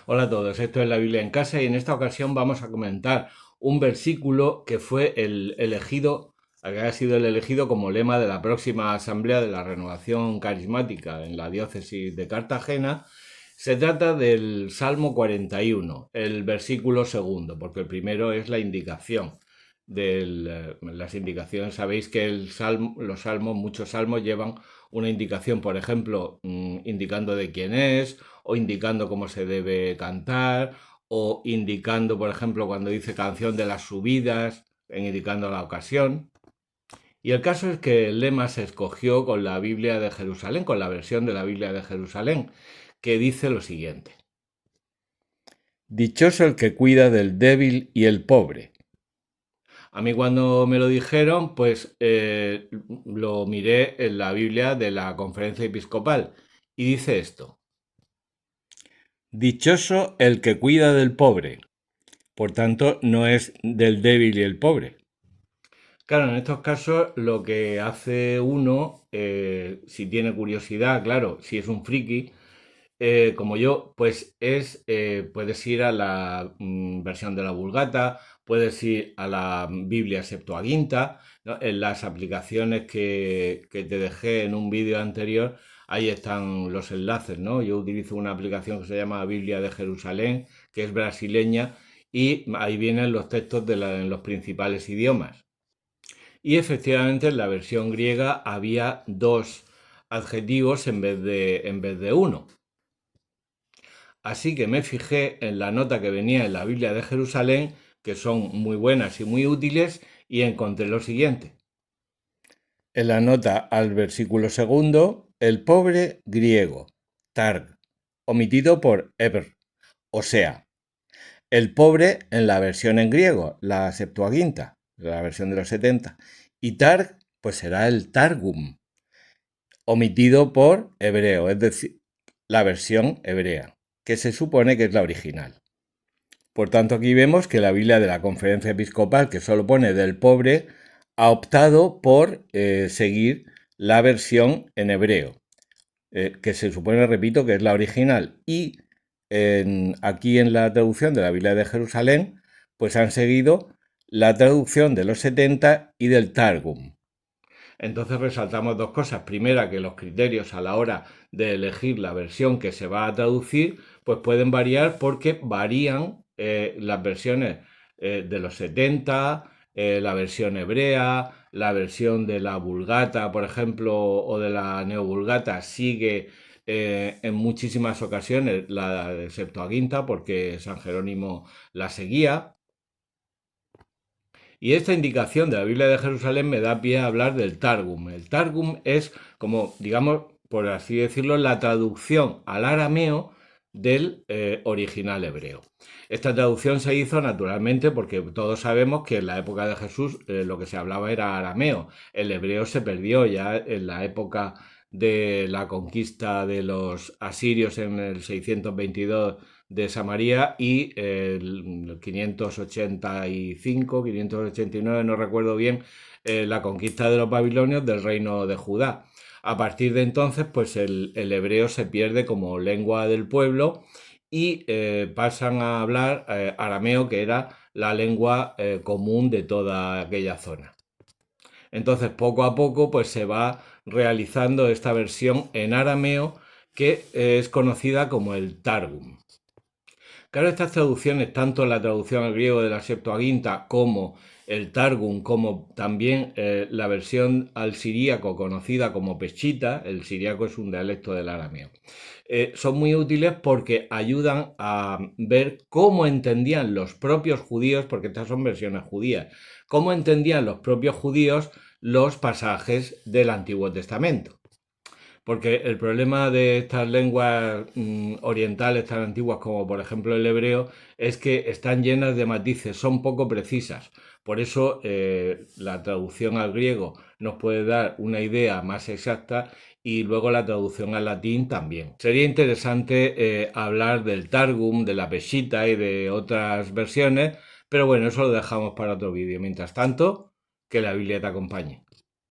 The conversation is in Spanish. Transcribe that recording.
Hola a todos, esto es la Biblia en casa y en esta ocasión vamos a comentar un versículo que fue que ha sido el elegido como lema de la próxima asamblea de la Renovación Carismática en la diócesis de Cartagena. Se trata del Salmo 41, el versículo segundo, porque el primero es la indicación. Las indicaciones, sabéis que muchos salmos llevan una indicación, por ejemplo, indicando de quién es, o indicando cómo se debe cantar, o indicando, por ejemplo, cuando dice canción de las subidas, indicando la ocasión. Y el caso es que el lema se escogió con la Biblia de Jerusalén, con la versión de la Biblia de Jerusalén, que dice lo siguiente. Dichoso el que cuida del débil y el pobre. A mí cuando me lo dijeron, pues lo miré en la Biblia de la Conferencia Episcopal y dice esto. Dichoso el que cuida del pobre. Por tanto, no es del débil y el pobre. Claro, en estos casos lo que hace uno, si tiene curiosidad, claro, si es un friki, como yo, pues puedes ir a la versión de la Vulgata, puedes ir a la Biblia Septuaginta, ¿no? En las aplicaciones que te dejé en un vídeo anterior, ahí están los enlaces, ¿no? Yo utilizo una aplicación que se llama Biblia de Jerusalén, que es brasileña, y ahí vienen los textos en los principales idiomas. Y efectivamente en la versión griega había dos adjetivos en vez de uno. Así que me fijé en la nota que venía en la Biblia de Jerusalén, que son muy buenas y muy útiles, y encontré lo siguiente. En la nota al versículo segundo, el pobre griego, targ, omitido por ebr, o sea, el pobre en la versión en griego, la Septuaginta, la versión de los 70, y targ, pues será el Targum, omitido por hebreo, es decir, la versión hebrea, que se supone que es la original. Por tanto, aquí vemos que la Biblia de la Conferencia Episcopal, que solo pone del pobre, ha optado por seguir la versión en hebreo, que se supone, repito, que es la original. Y aquí en la traducción de la Biblia de Jerusalén, pues han seguido la traducción de los 70 y del Targum. Entonces resaltamos dos cosas. Primera, que los criterios a la hora de elegir la versión que se va a traducir, pues pueden variar porque varían las versiones de los 70, la versión hebrea, la versión de la Vulgata, por ejemplo, o de la Neovulgata sigue en muchísimas ocasiones la de Septuaginta porque San Jerónimo la seguía. Y esta indicación de la Biblia de Jerusalén me da pie a hablar del Targum. El Targum es como, digamos, por así decirlo, la traducción al arameo del original hebreo. Esta traducción se hizo naturalmente porque todos sabemos que en la época de Jesús lo que se hablaba era arameo. El hebreo se perdió ya en la época de la conquista de los asirios en el 622 de Samaria y el 585, 589, no recuerdo bien, la conquista de los babilonios del reino de Judá. A partir de entonces, pues el hebreo se pierde como lengua del pueblo y pasan a hablar arameo, que era la lengua común de toda aquella zona. Entonces, poco a poco, pues se va realizando esta versión en arameo que es conocida como el Targum. Claro, estas traducciones, tanto la traducción al griego de la Septuaginta como el Targum, como también la versión al siríaco conocida como Peshita, el siríaco es un dialecto del arameo, son muy útiles porque ayudan a ver cómo entendían los propios judíos, porque estas son versiones judías, cómo entendían los propios judíos los pasajes del Antiguo Testamento. Porque el problema de estas lenguas orientales tan antiguas como por ejemplo el hebreo es que están llenas de matices, son poco precisas. Por eso la traducción al griego nos puede dar una idea más exacta y luego la traducción al latín también. Sería interesante hablar del Targum, de la Peshitta y de otras versiones, pero bueno, eso lo dejamos para otro vídeo. Mientras tanto, que la Biblia te acompañe.